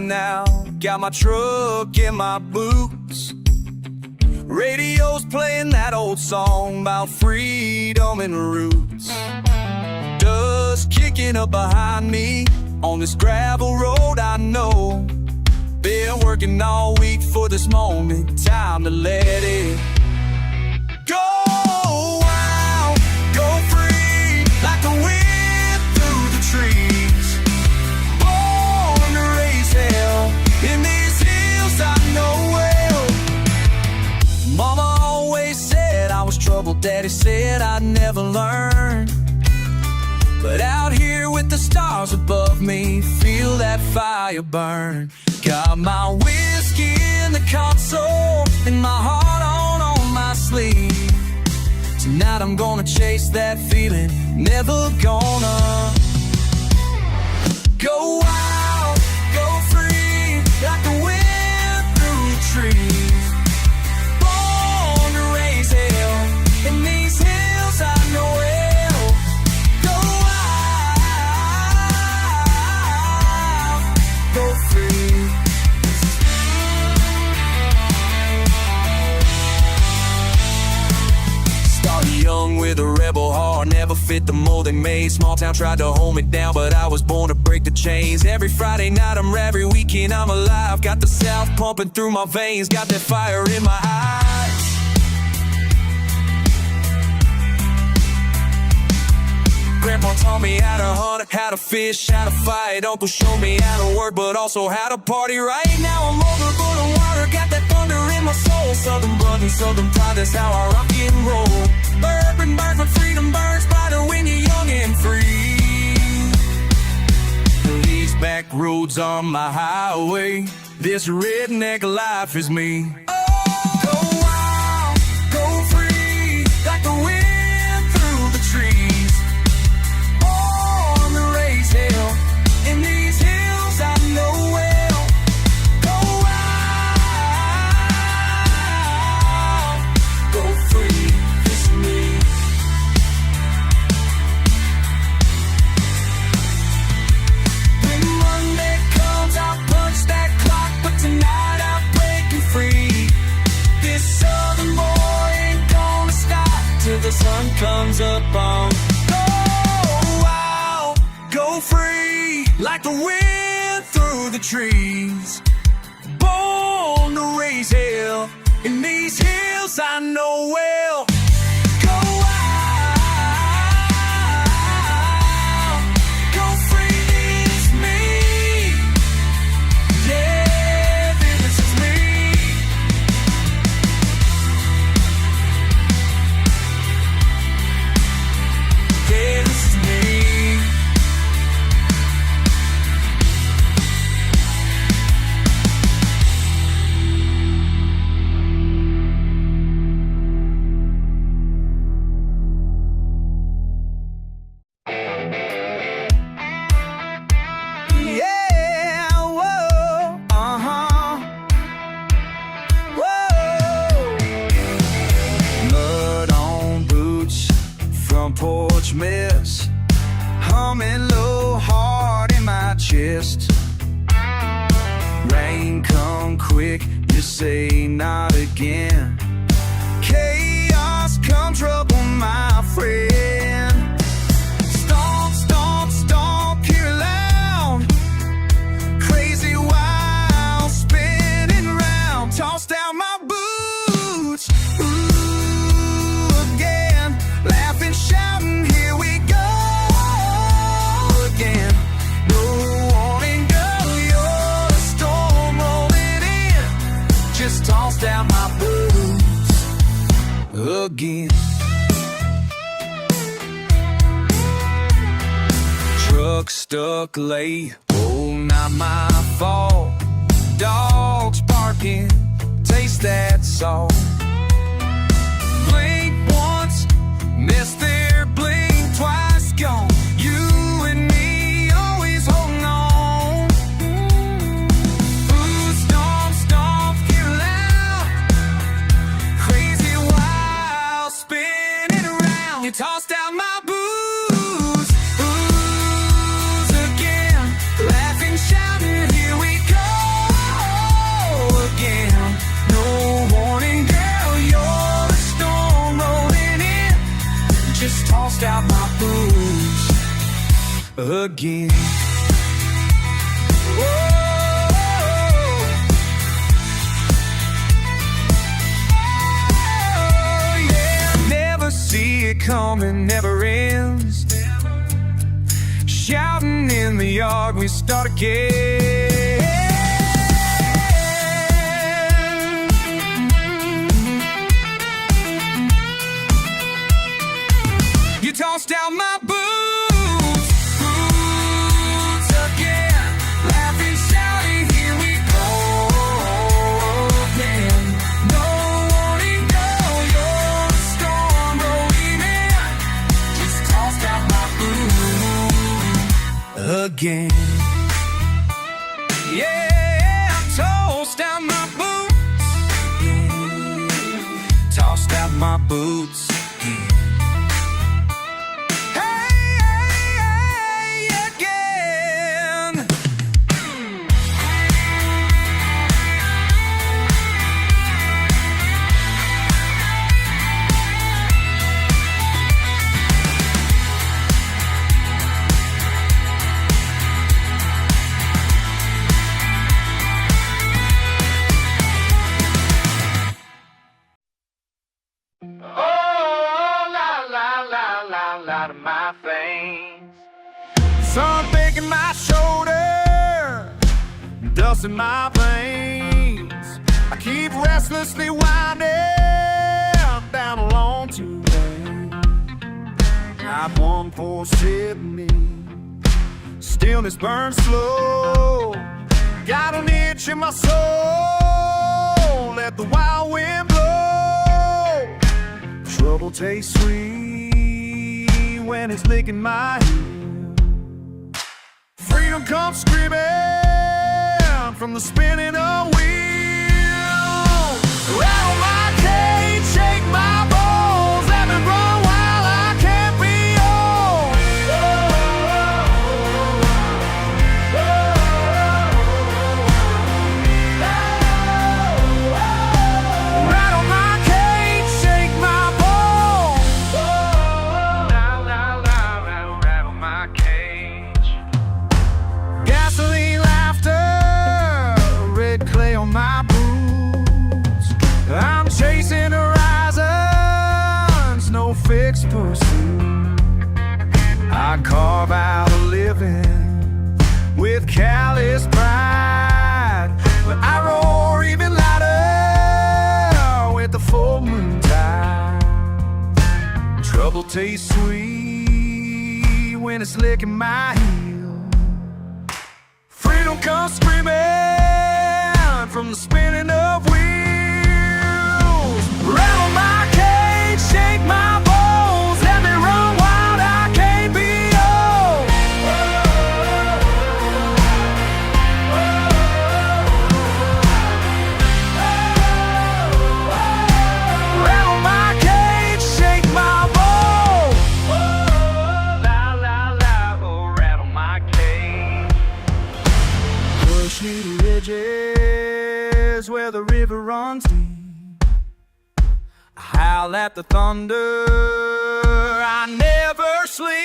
riding now, got my truck in my boots. Radio's playing that old song about freedom and roots. Dust kicking up behind me on this gravel road I know. Been working all week for this moment, time to let it go. Out, go free, like the wind through the trees. Born to raise hell in these hills I know well. Mama always said I was trouble, Daddy said I'd never learn. But out here with the stars above me, feel that fire burn. Got my whiskey in the console and my heart on my sleeve. Tonight I'm gonna chase that feeling, never gonna go wild, go free, like the wind through the trees. Born to raise hell in these hills I know well. Go wild, go free. Young with a rebel heart, never fit the mold they made. Small town tried to hold me down, but I was born to break the chains. Every Friday night I'm every weekend I'm alive. Got the South pumping through my veins, got that fire in my eyes. Grandpa taught me how to hunt, how to fish, how to fight. Uncle showed me how to work, but also how to party. Right now I'm over the water, got that thunder in my soul. Southern blood and Southern pride, that's how I rock and roll. Urban bird, but freedom burns brighter when you're young and free. These back roads on my highway, this redneck life is me. Go wild, go free, like the wind through the trees. Born to raise hell in these hills I know well. Go wild, go free, it's me. When Monday comes I'll punch that clock, but tonight I'm breaking free. This southern boy ain't gonna stop till the sun comes up on. Go free, like the wind through the trees. Born to raise hell in these hills I know well. Go wild, go free, it's me. Yeah, this is me. Yeah, this is me. Porch mess, humming low, heart in my chest. Rain come quick, you say not again. Chaos come trouble, my friend. Stomp, stomp, stomp, hear loud. Crazy wild, spinning round. Toss down my boots. Ooh, again, laughing, shouting, here we go again. No warning, girl, you're a storm rolling in. Just toss down my boots again. Truck stuck late, oh, not my fault. Dogs barking, taste that salt. Blink once, miss their blink twice, gone. You and me always holding on. Ooh, stomp, stomp, get loud. Crazy wild, spinning around. You tossed out my booze, booze again. Laughing, shouting, here we again. See it coming, never ends. Shouting in the yard, we start again. You tossed out my boots, boots again. Laughing, shouting, here we go again. No warning, no, you're the storm rolling in. Just tossed out my boots again. Yeah, I tossed out my boots again. Tossed out my boots again. My veins, sun baking my shoulder, dust in my veins. I keep restlessly winding down along today. Not one poor sip me, stillness burns slow. Got an itch in my soul, let the wild wind blow. Trouble tastes sweet when it's licking my heel. Freedom comes screaming from the spinning of wheels. Rattle my cage, shake my bones, let me run while I can't be old. Rattle my cage, shake my bones. Gasoline, laughter, red clay on my boots. I'm chasing horizons, no fixed pursuit. I carve out a living with callous pride, but I roar even louder with the full moon tide. Trouble tastes sweet when it's licking my heel. Freedom comes screaming from the spinning of wheels. Rattle my cage, shake my bones, let me run wild, I can't be old. Rattle my cage, shake my bones. La la la, oh, rattle my cage. Bushy ridges where the river runs deep. I howl at the thunder, I never sleep.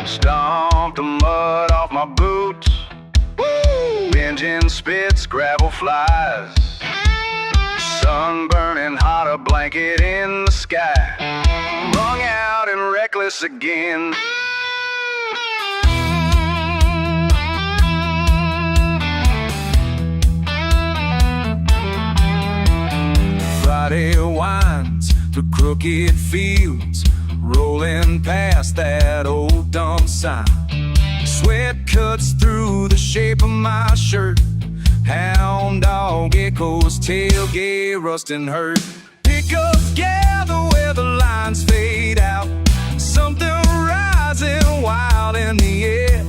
Stomp the mud off my boots. Woo! Engine spits, gravel flies. Sun burning hot, a blanket in the sky. Wrung out and reckless again. Friday the crooked fields, rolling past that old dump sign. Sweat cuts through the shape of my shirt. Hound dog echoes, tailgate rusting hurt. Pickups gather where the lines fade out. Something rising wild in the air.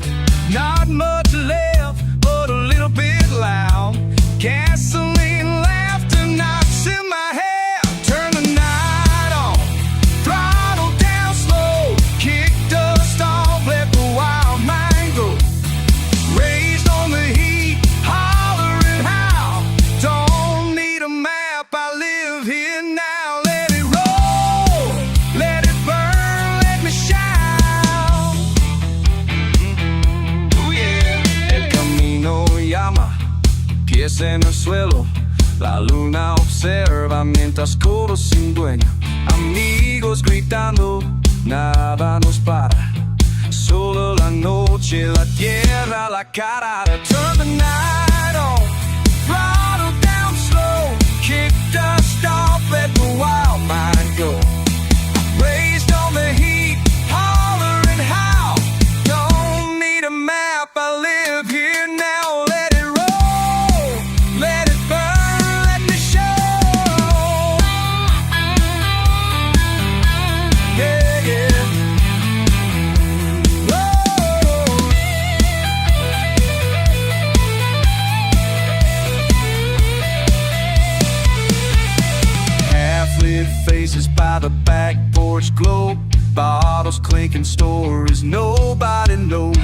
Not much left, but a little bit loud. Gasoline, laughter, knocks in my hair. Turn the night on, throttle down slow. Kick dust off, let the wild mind go. Raised on the heat, hollering how. Don't need a map, I live here now. Let it roll, let it burn, let me shout. Oh yeah, el camino llama, pies en el suelo. La luna observa mientras corro sin dueño. Amigos gritando, nada nos para. Solo la noche, la tierra, la cara. Turn the night on, throttle down slow. Kick dust off, let the wild mind go. Raised on the heat, hollering how. Don't need a map, I live here now. Let it roll, let it burn, let me show. Yeah, yeah. Whoa. Half-lit faces by the back porch glow. Bottles clinking, stories nobody knows.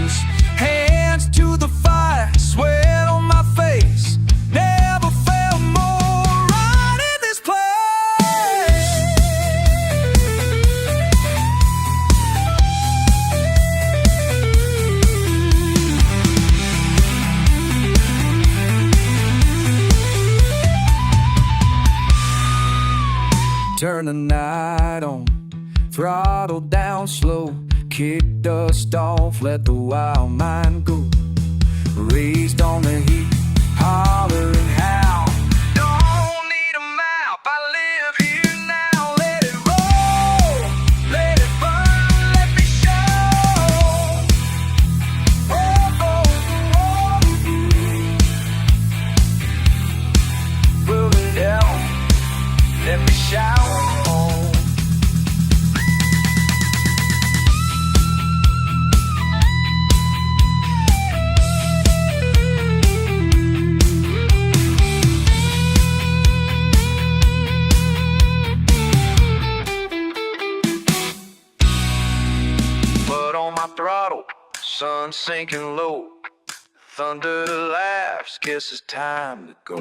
Hands to the fire, sweat on my face. Never felt more right in this place. Turn the night on, throttle down slow. Kick dust off, let the wild mind go. Raised on the heat, hollering how. Don't need a map, I live here now. Let it roll, let it burn, let me show. Oh, oh, oh. Will it help? Let me shout. Blood on my throttle, sun sinking low. Thunder laughs, guess it's time to go.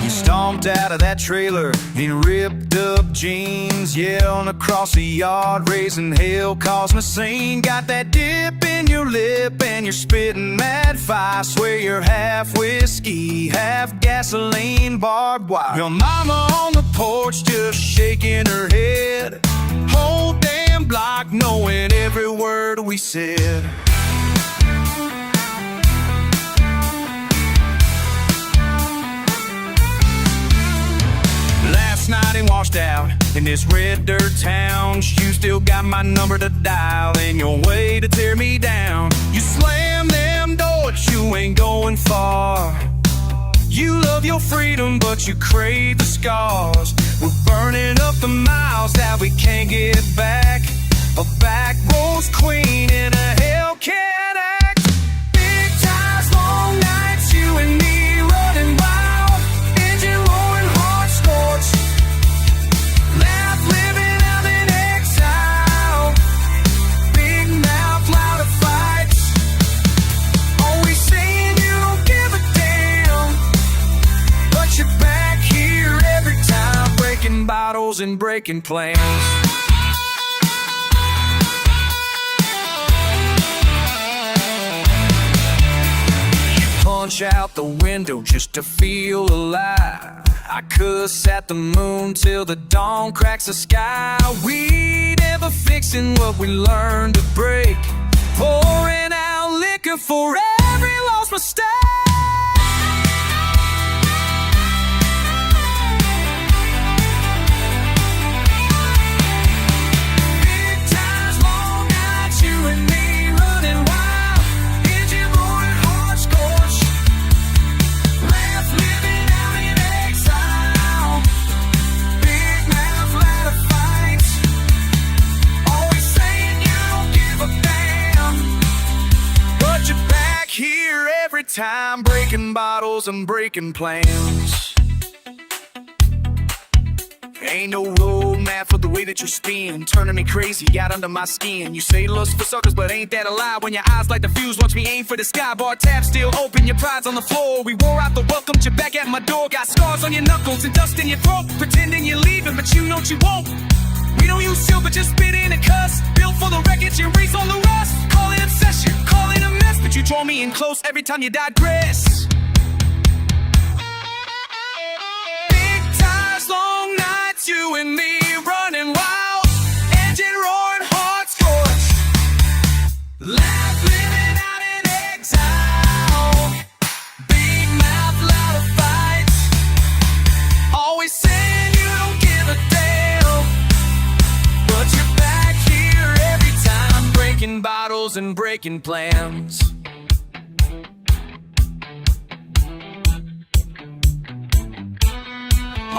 Stomped out of that trailer in ripped up jeans, yelling across the yard, raising hell, causing a scene. Got that dip in your lip and you're spitting mad fire. Swear you're half whiskey, half gasoline, barbed wire. Your mama on the porch just shaking her head. Whole damn block knowing every word we said. Last night and washed out in this red dirt town. You still got my number to dial in your way to tear me down. You slam them doors, you ain't going far. You love your freedom, but you crave the scars. We're burning up the miles that we can't get back. A backroad's queen in a Hellcat act. Big times, long nights, you and me running wild. Engine roaring, heart scorched. Laugh, living out in exile. Big mouth, louder fights. Always saying you don't give a damn, but you're back here every time, breaking bottles and breaking plans. Punch out the window. window just to feel alive. I cuss at the moon till the dawn cracks the sky. We never fixing what we learned to break, pouring out liquor for every lost mistake. Time breaking bottles and breaking plans. Ain't no roadmap for the way that you spin, turning me crazy, got under my skin. You say lust for suckers, but ain't that a lie? When your eyes like the fuse, watch me aim for the sky. Bar tab still open, your pride's on the floor. We wore out the welcome, you back at my door. Got scars on your knuckles and dust in your throat, pretending you're leaving, but you know you won't. We don't use silver, just spit in and cuss. Built for the wreckage and race on the rust. Call it obsession, call it a mess, but you draw me in close every time you digress. Big tires, long nights, you and me running wild. Engine roaring, heart scorched. Life living out in exile. Big mouth, loud of fights. Always saying you don't give a damn, but you're back here every time, breaking bottles and breaking plans.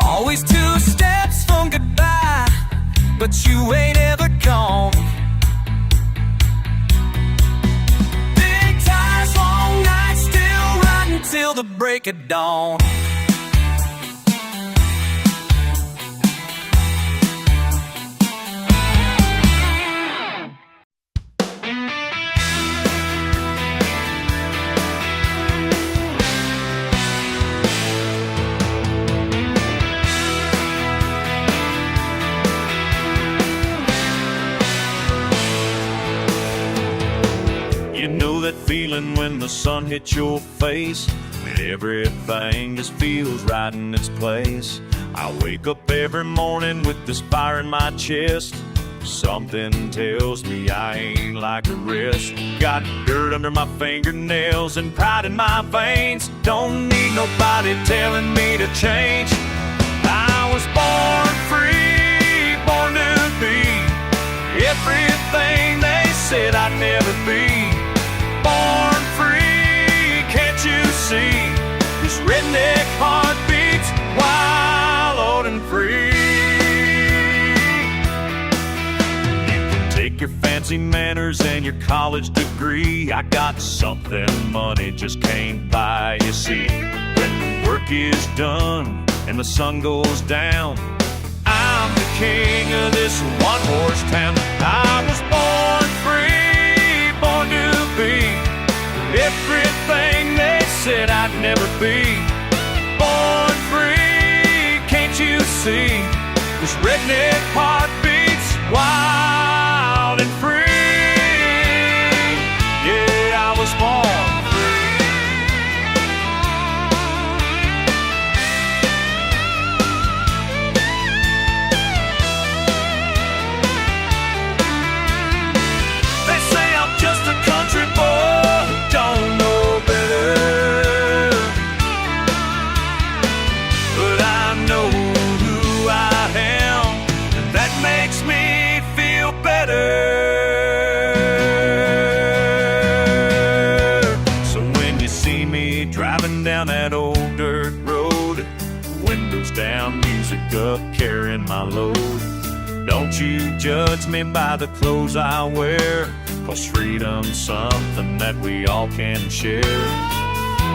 Always 2 steps from goodbye, but you ain't ever gone. Big tires, long nights, still riding till the break of dawn. That feeling when the sun hits your face, when everything just feels right in its place. I wake up every morning with this fire in my chest. Something tells me I ain't like the rest. Got dirt under my fingernails and pride in my veins. Don't need nobody telling me to change. I was born free, born to be everything they said I'd never be. Born free, can't you see? This redneck heart beats wild and free. You can take your fancy manners and your college degree. I got something money just can't buy, you see. When the work is done and the sun goes down, I'm the king of this one-horse town. I was born free, born to be everything they said I'd never be. Born free, can't you see? This redneck heart beats wild and free. Yeah, I was born They say I'm just a country boy, don't know better, but I know who I am, and that makes me feel better. So when you see me driving down that old dirt road, windows down, music up, carrying my load, don't you judge me by the clothes I wear, 'cause freedom's something that we all can share.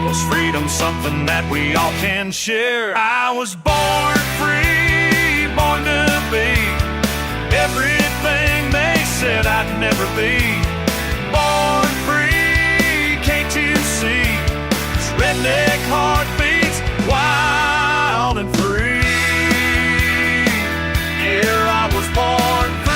'Cause freedom's something that we all can share. I was born free, born to be everything they said I'd never be. Born free, can't you see? This redneck heart beats wild and free. Yeah, I was born free.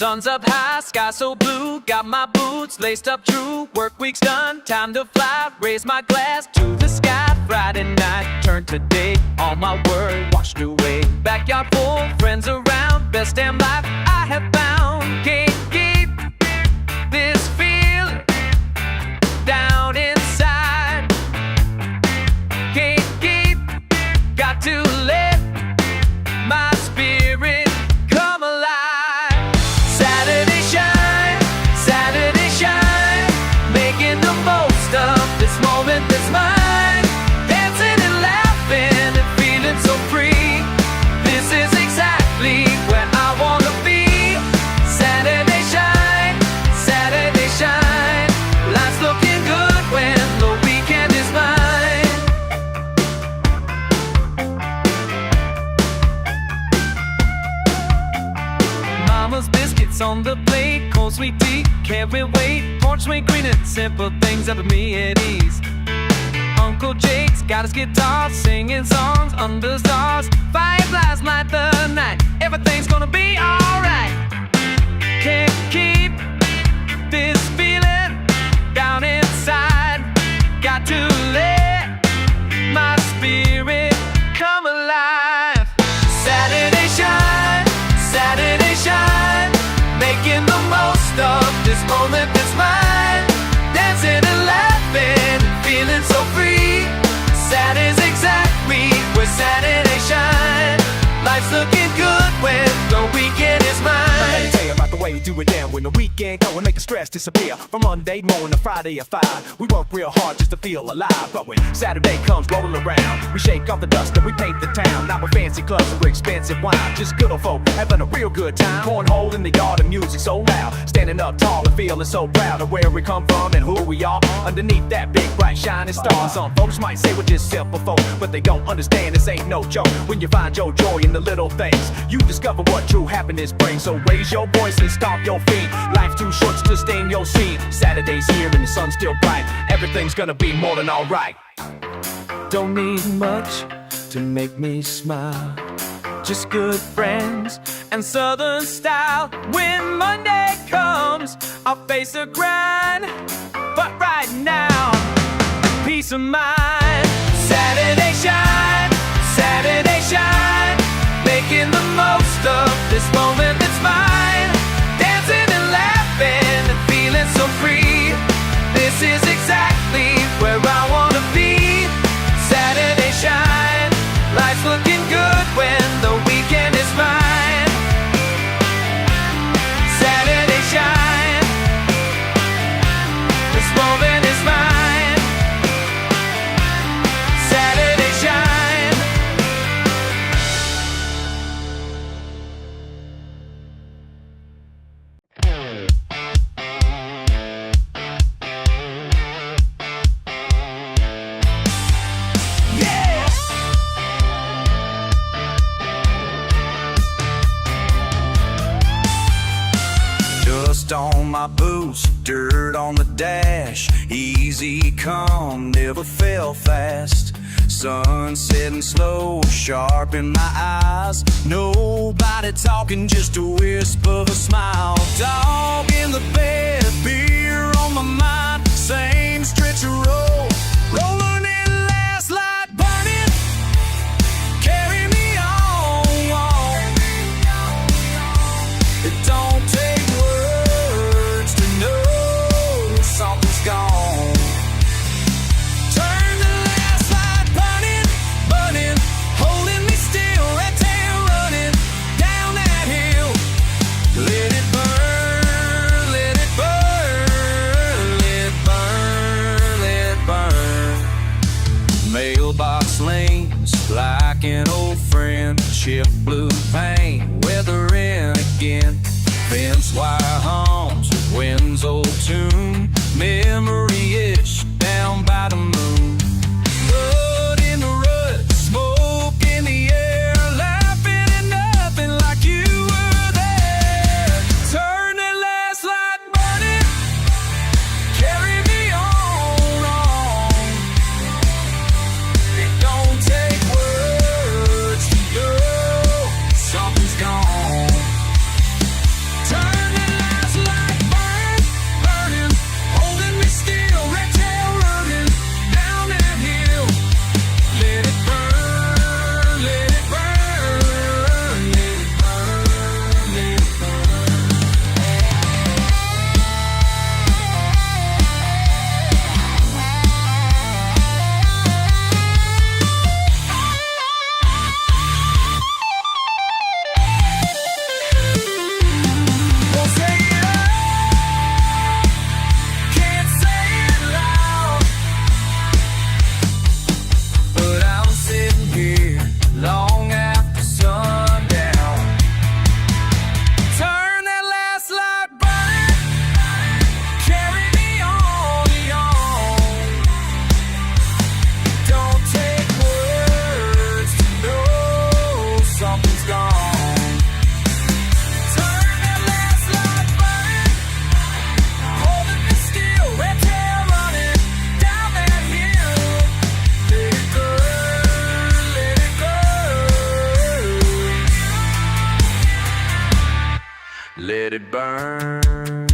Sun's up high, sky so blue. Got my boots laced up true. Work week's done, time to fly. Raise my glass to the sky. Friday night turned to day. All my worry washed away. Backyard full, friends around. Best damn life I have found. Can't keep this feeling down inside. Can't keep, got to let my spirit come alive. Saturday shine, making the most of this moment that's mine. Dancing and laughing and feeling so free. This is exactly where I wanna be. Saturday shine, life's looking good when the weekend is mine. Mama's biscuits on the plate, cold sweet tea, can't we wait? Porch swing greening, simple things that put me at ease. Uncle Jake's got his guitar, singing songs under stars. Fireflies light the night, everything's gonna be alright. Can't keep this feeling down inside. Got to let my spirit come alive. Saturday shine, making the most of this moment that's mine. Dancing and laughing, feeling so free. Saturday's exactly where Saturday shine. Life's looking good when the weekend is mine. Let me tell you about the way we do it down when the weekend go and make the stress disappear. From Monday morning to Friday at 5, we work real hard just to feel alive. But when Saturday comes rolling around, we shake off the dust and we paint the town. Not with fancy clubs or expensive wine, just good old folk having a real good time. Cornhole in the yard and music so loud, standing up tall and feeling so proud of where we come from and who we are. Underneath that big bright shining star, some folks might say we're just simple folk, but they don't understand this ain't no joke. When you find your joy in the little things, you discover what true happiness brings. So raise your voice and stomp your feet. Life's too short to stay in your seat. Saturday's here and the sun's still bright. Everything's gonna be more than alright. Don't need much to make me smile, just good friends and southern style. When Monday comes, I'll face the grind, but right now, peace of mind. Saturday shine, making the most of this moment that's mine. Dancing and laughing and feeling so free. This is exactly where I wanna be. Saturday shine, life's looking good when the weekend is mine. Saturday shine, this moment is mine. Saturday shine. Dust on my boots, dirt on the dash. Easy come, never fell fast. Sun setting slow, sharp in my eyes. Nobody talking, just a whisper of a smile. Dog in the bed, beer on my mind. Same stretch of road, rolling in last light burning. Carry me on. It don't take words to know something's gone. Turn the last light burning, holding me still. That tail running down that hill. Let it burn.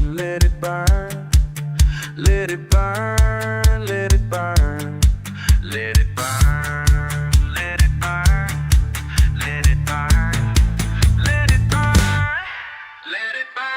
let it burn, let it burn, let it burn, let it burn, let it burn, let it burn, let it burn, let it burn.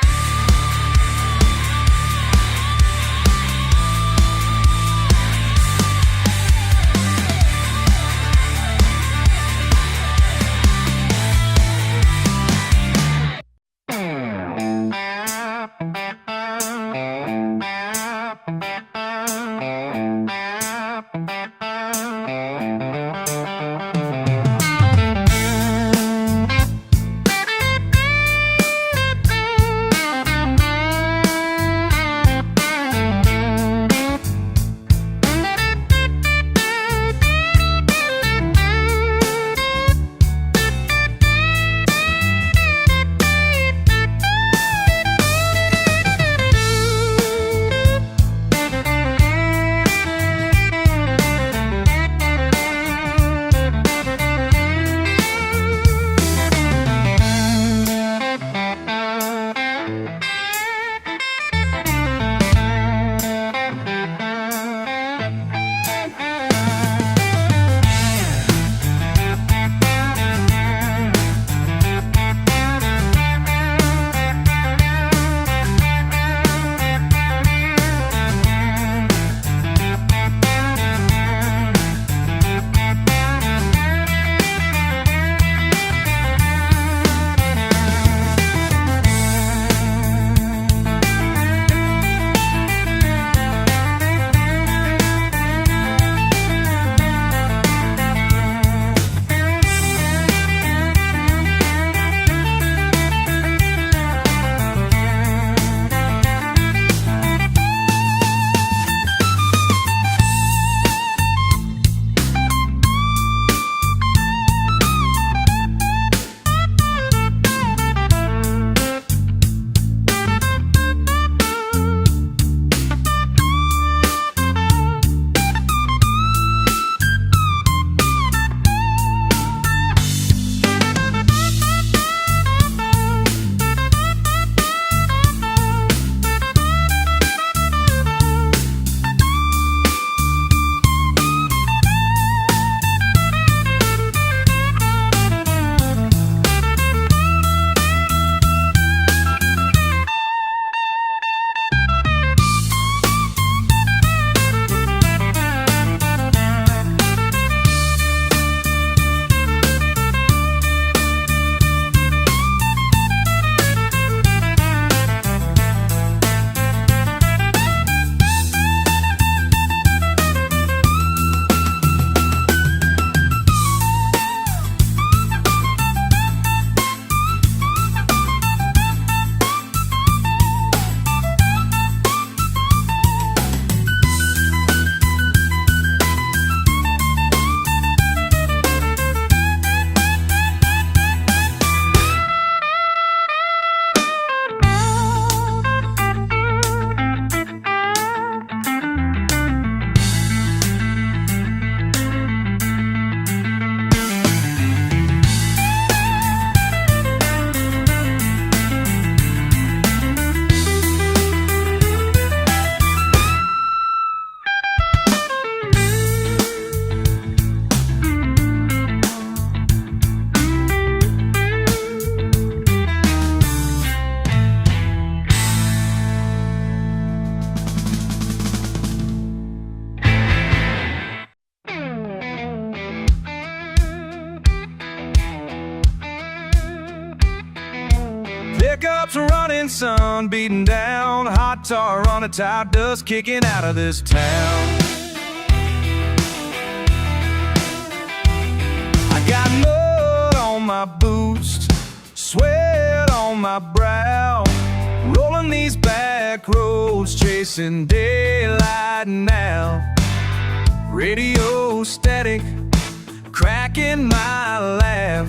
Pickups running, sun beating down, hot tar on a tire, dust kicking out of this town. I got mud on my boots, sweat on my brow, rolling these back roads, chasing daylight now. Radio static, cracking my laugh.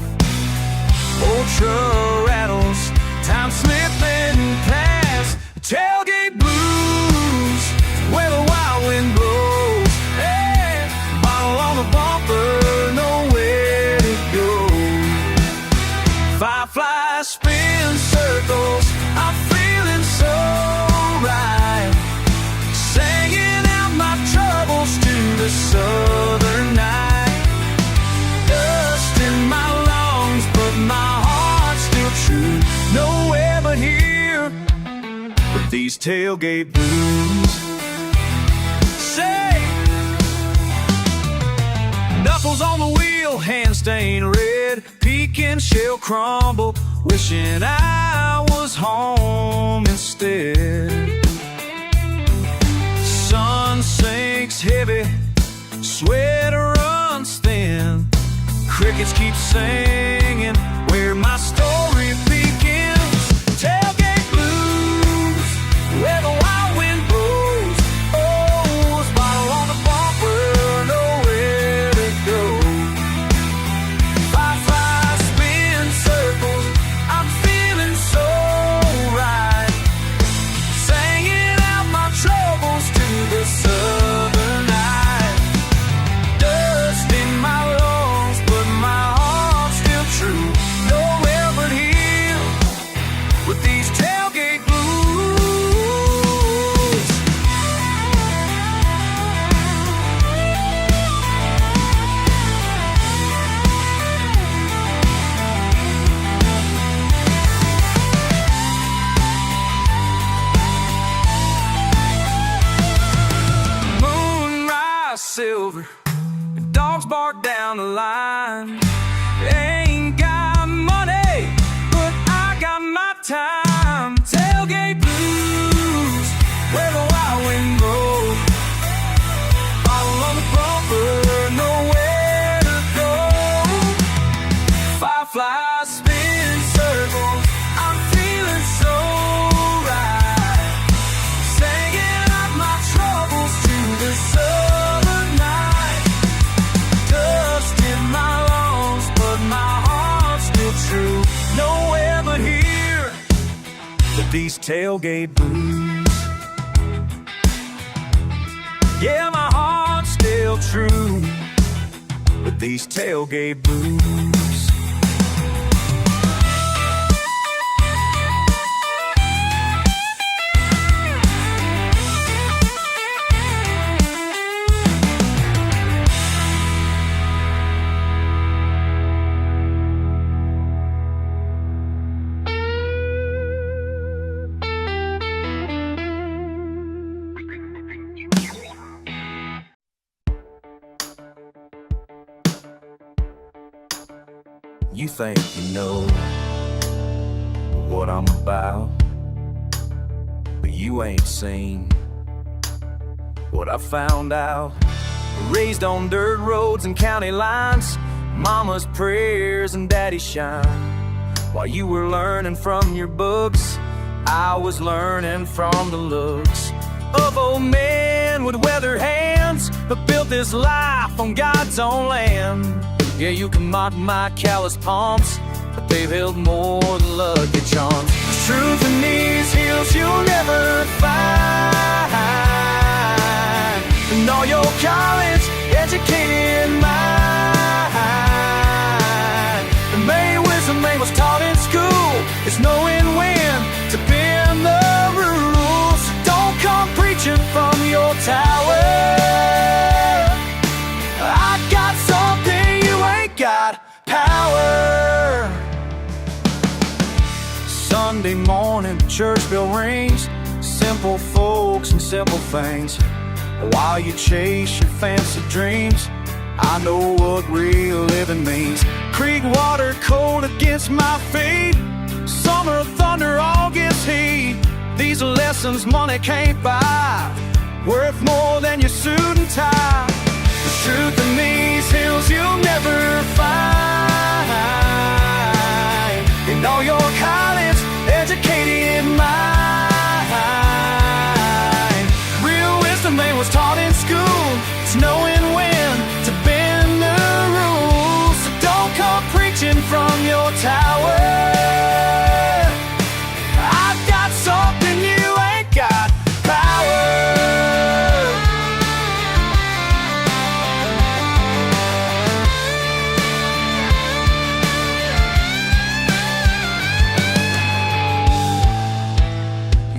Ultra rattles, time slipping past. Tailgate blues, where the wild wind blows. Hey, bottle on the bumper, nowhere to go. Fireflies spin circles, I'm feeling so these tailgate blues. Say, knuckles on the wheel, hand stained red, peeking shell crumble, wishing I was home instead. Sun sinks heavy, sweat runs thin, crickets keep singing where my story begins. Tailgate blues, where the wild wind blows. Oh, a bottle on the bumper, nowhere to go. Firefly spin circles, I'm feeling so right, singing out my troubles to the southern night. Dust in my lungs, but my heart's still true. Nowhere but here, with these tailgate blues. Moonrise silver, dogs bark down the line. Ain't got money, but I got my time. Tailgate blues, where the wild wind blows. Bottle on the bumper, nowhere to go. Fireflies spin circles, I'm feeling so right, singing out my troubles to the southern night. Dust in my lungs, but my heart's still true. Nowhere but here, but these tailgate blues. Yeah, my heart's still true, but these tailgate blues. You think you know what I'm about, but you ain't seen what I found out. Raised on dirt roads and county lines, mama's prayers and daddy's shine. While you were learning from your books, I was learning from the looks of old men with weathered hands, but built this life on God's own land. Yeah, you can mock my calloused palms, but they've held more than lucky charms. Truth in these hills you'll never find, and all your college-educated mind. The main wisdom they was taught in school is knowing when to bend the rules. So don't come preaching from your tower. I got something you ain't got, power. Sunday morning, the church bell rings. Simple folks and simple things. While you chase your fancy dreams, I know what real living means. Creek water cold against my feet, summer thunder all gets heat. These are lessons money can't buy, worth more than your suit and tie. The truth in these hills you'll never find, in all your college-educated mind. Real wisdom they was taught in school, it's knowing when to bend the rules. So don't come preaching from your tower. I've got something you ain't got, power.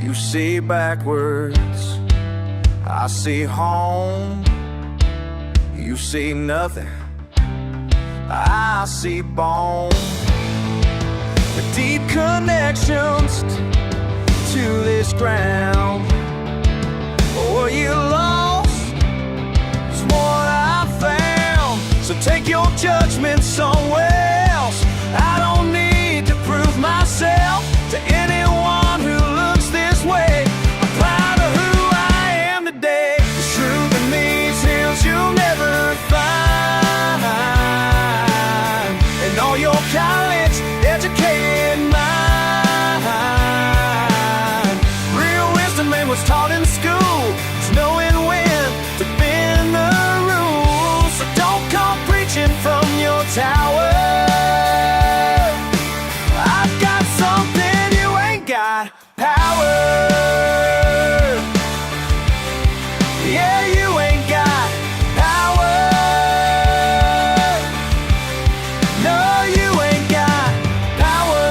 You see backwards, I see home. You see nothing, I see bone. The deep connections to this ground. Or you lost is what I found. So take your judgment somewhere else. I don't need to prove myself to anyone who looks this way. I'm proud of who I am today. The truth in these hills you'll never find. And all your college educated mind. Real wisdom ain't what's taught in school. It's knowing when to bend the rules. So don't come preaching from your tower. I've got something you ain't got. Power. Yeah, you ain't got power. No, you ain't got power.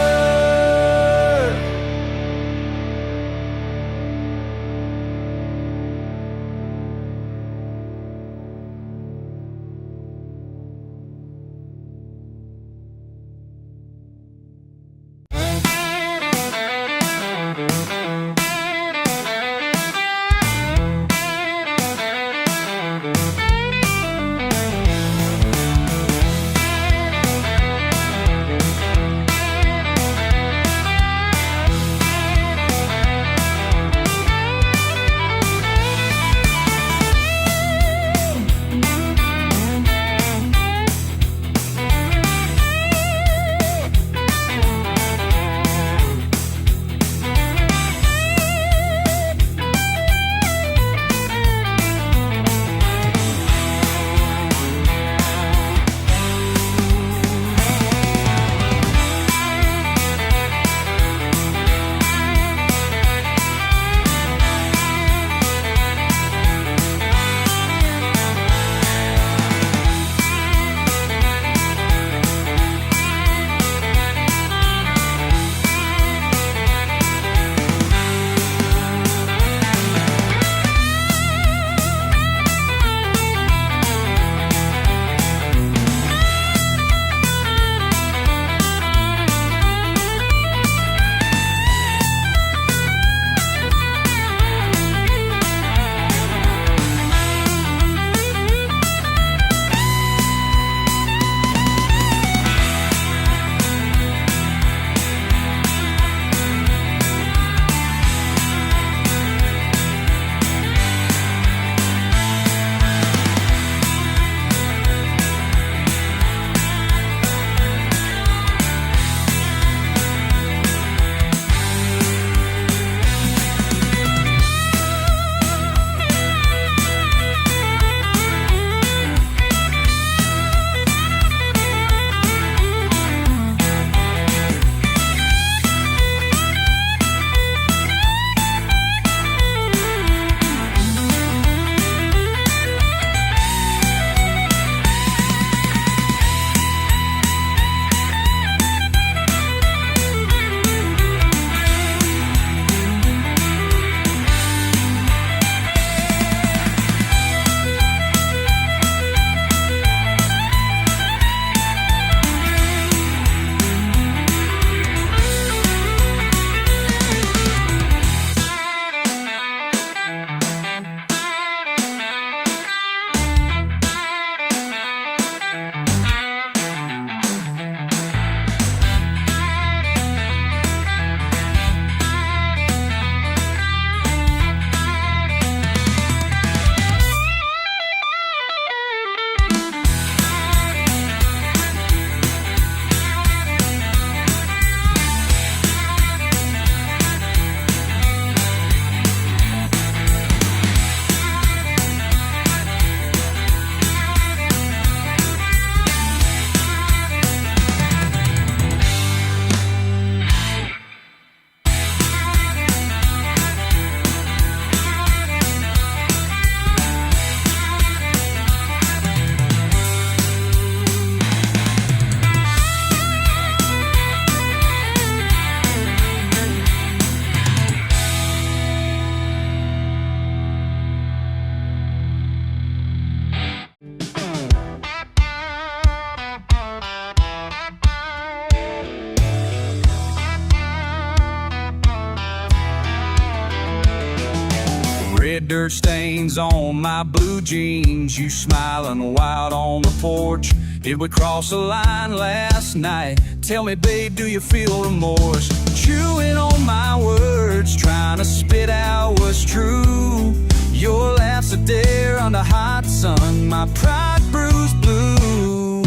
red dirt stains on my blue jeans. You smiling wild on the porch. Did we cross a line last night? Tell me, babe, do you feel remorse? Chewing on my words, trying to spit out what's true. Your laughs are there under hot sun, my pride bruised blue.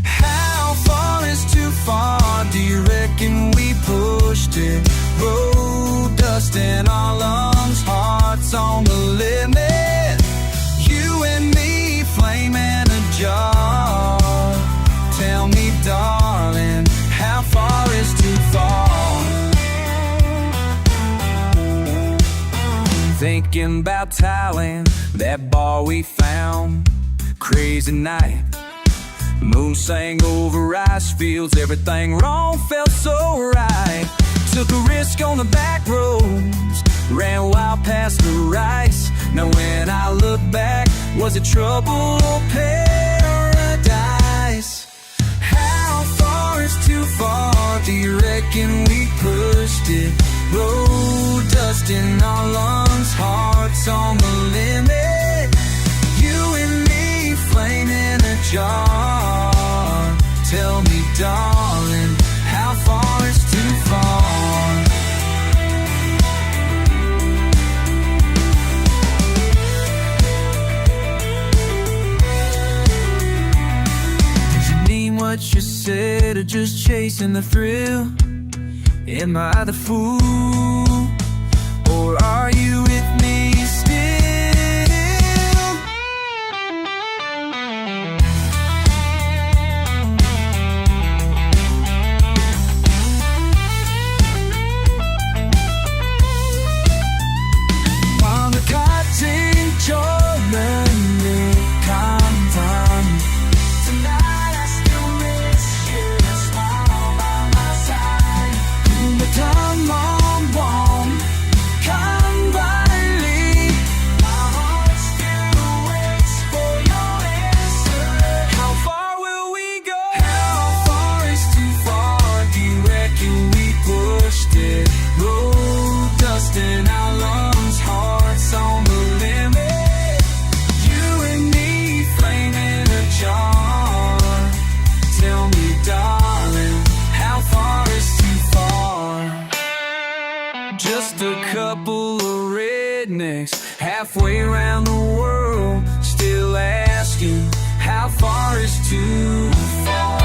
How far is too far? Do you reckon we pushed it? Road dust in our lungs, hearts on the limit. You and me, flame in a jar. Tell me, darling, how far is too far? Thinking about Thailand, that bar we found. Crazy night, moon sang over rice fields. Everything wrong felt so right. Took a risk on the back roads, ran wild past the rice. Now when I look back, was it trouble or paradise? How far is too far? Do you reckon we pushed it? Road dust in our lungs, hearts on the limit. You and me, flame in a jar. Tell me, darling, how far is too far? Did you mean what you said, or just chasing the thrill? Am I the fool, or are you with me still? While the cutting children come from tonight, I still miss you, a smile by my side. Come on, won't come rightly. My heart still waits for your answer. How far will we go? How far is too far? Do you reckon we pushed it? Road dust in our lungs, hearts on the limit. You and me, flame in a jar. Tell me, darling, how far is too far? Just a couple of rednecks halfway around the world, still asking how far is too far.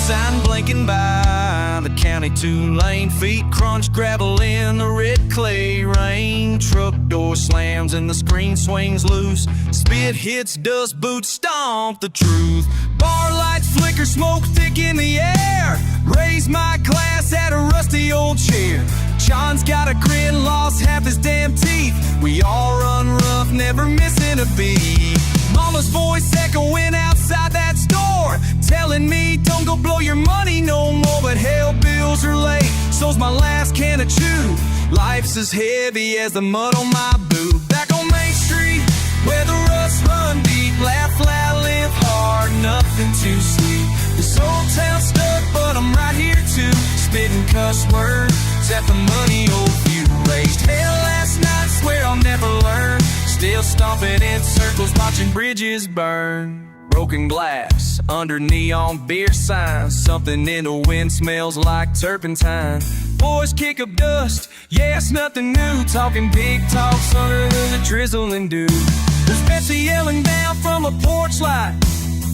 Sign blinking by the county 2-lane, feet crunch gravel in the red clay rain. Truck door slams and the screen swings loose. Spit hits dust, boots stomp the truth. Bar lights flicker, smoke thick in the air. Raise my glass at a rusty old chair. John's got a grin, lost half his damn teeth. We all run rough, never missing a beat. Mama's voice echoing outside that store, telling me don't go blow your money no more. But hell, bills are late, so's my last can of chew. Life's as heavy as the mud on my boot. Back on Main Street, where the ruts run deep. Laugh loud, live hard, nothing too sweet. This old town's stuck, but I'm right here too. Spitting cuss words at the money old few. Raised hell last night, swear I'll never learn. Still stomping in circles, watching bridges burn. Broken glass under neon beer signs. Something in the wind smells like turpentine. Boys kick up dust, yeah, it's nothing new. Talking big talks under the drizzling dew. There's Betsy yelling down from a porch light,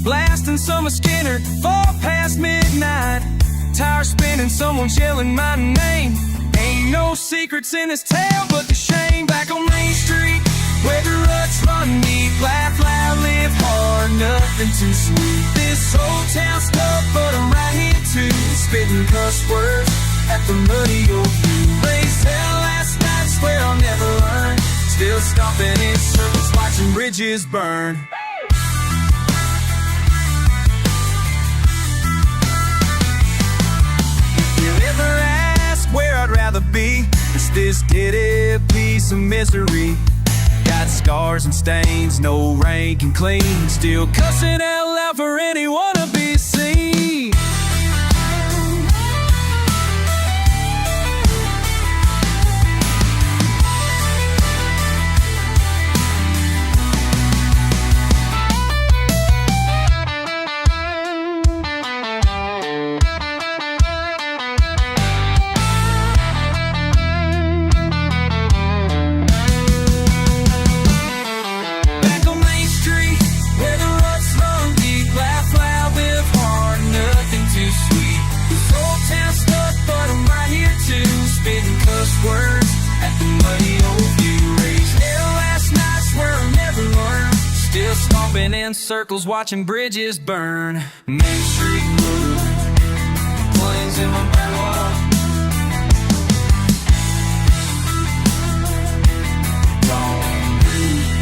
blasting some of Skynyrd far past midnight. Tire spinning, someone's yelling my name. Ain't no secrets in this town but the shame. Back on Main Street, where the ruts run deep. Laugh loud, live hard, nothing too sweet. This whole town's tough, but I'm right here too. Spitting cuss words at the muddy old view. Raised hell last night, swear I'll never learn. Still stomping in circles, watching bridges burn. face of misery. Got scars and stains, no rain can clean. Still cussing out loud for anyone to be seen. Words at the muddy old view. Raised hell last night, swear I'll never learn. Still stomping in circles, watching bridges burn. Main Street Blues, planes in my blood.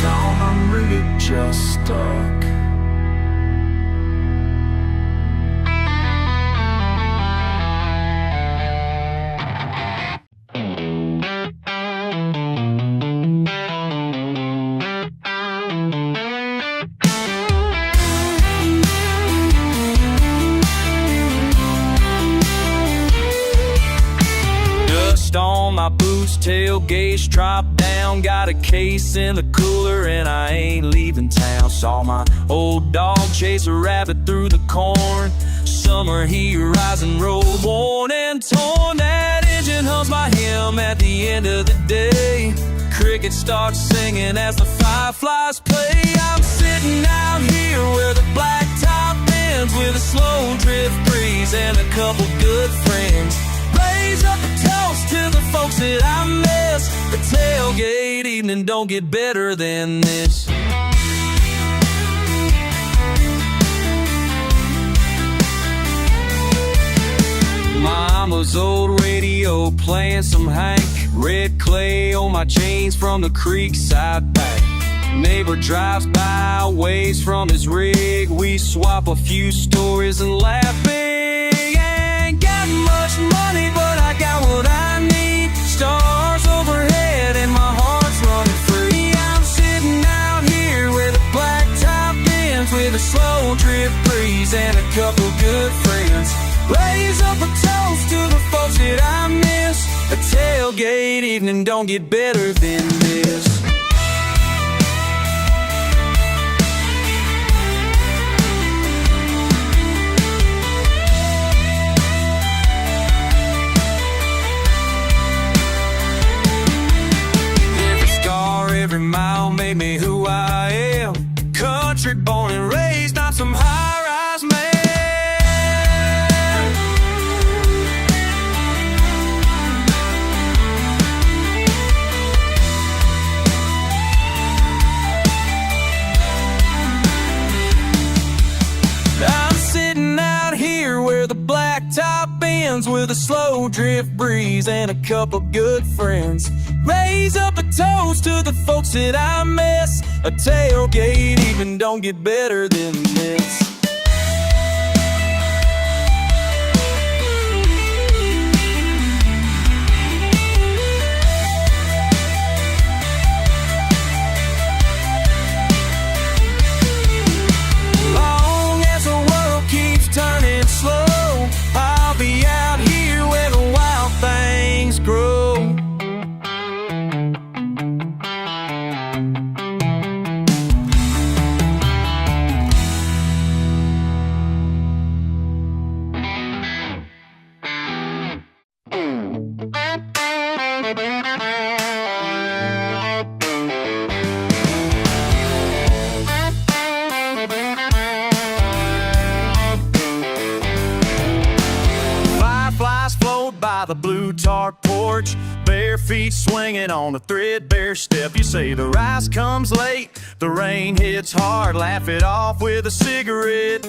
Gone, I'm really just stuck. On my boots, tailgates dropped down. Got a case in the cooler and I ain't leaving town. Saw my old dog chase a rabbit through the corn. Summer heat rising, road worn and torn. That engine hums by him at the end of the day. Cricket starts singing as the fireflies play. I'm sitting out here where the blacktop ends, with a slow drift breeze and a couple good friends. Raise up a toast to the folks that I miss. The tailgate evening don't get better than this. Mama's old radio playing some Hank. Red clay on my chains from the creek side back. Neighbor drives by, waves from his rig. We swap a few stories and laugh big. Ain't got much money, but I got what I need. Stars overhead and my heart's running free. I'm sitting out here where the blacktop ends, with a slow drip breeze and a couple good friends. Raise up a toast to the folks that I miss. A tailgate evening don't get better than this. Every mile made me who I am. Country born and raised, not some high-rise man. I'm sitting out here where the blacktop ends, with a slow drift breeze and a couple good friends. Raise up a toast to the folks that I miss. A tailgate even don't get better than this. Long as the world keeps turning slow, I'll be out here where the wild things grow. Fireflies float by the blue tarp porch, bare feet swinging on the threadbare step. You say the rise comes late, the rain hits hard, laugh it off with a cigarette.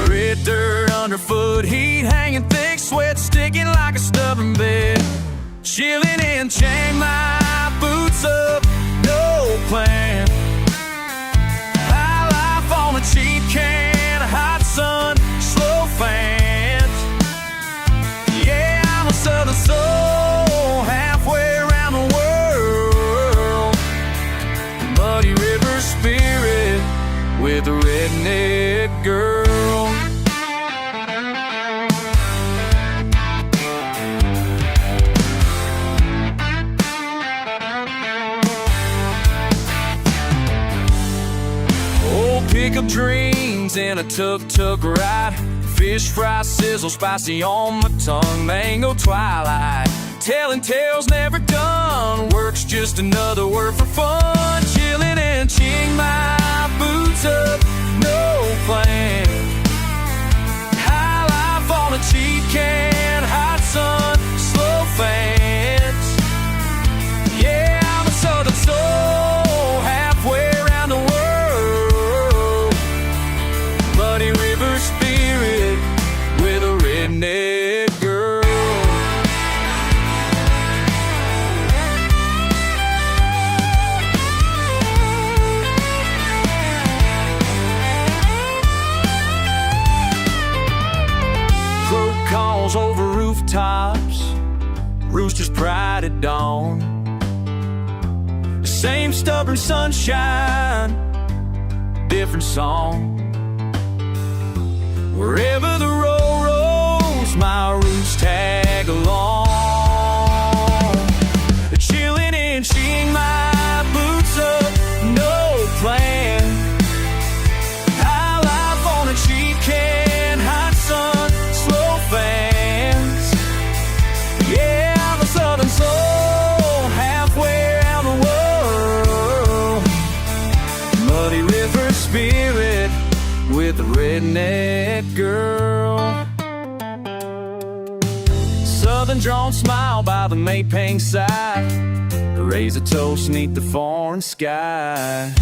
Red dirt underfoot, heat hanging thick, sweat sticking like a stubborn bed. Chilling in Chiang Mai, boots up, no plan. High life on a cheap can, hot sun, slow fans. Yeah, I'm a southern soul, halfway around the world. redneck girl. Old pickup dreams in a tuk-tuk ride. Fish fry sizzle spicy on my tongue. Mango twilight, telling tales never done. Work's just another word for fun. Chillin' and Chiang Mai, boots up, no plan. High life on a cheap can, hot sun, slow fans. Yeah, I'm a southern soul, halfway around the world. Muddy river spirit with a redneck girl. Crow calls over rooftops, roosters pride at dawn. The same stubborn sunshine, different song. Wherever the road rolls, my roots tag along. Chillin' in Chiang Mai, boots up, no plan. High life on a cheap can, hot sun, slow fans. Yeah, I'm a southern soul, halfway around the world. Muddy river spirit with a redneck girl. Southern drawn smile by the Maypang side, raise a toast neath the foreign sky.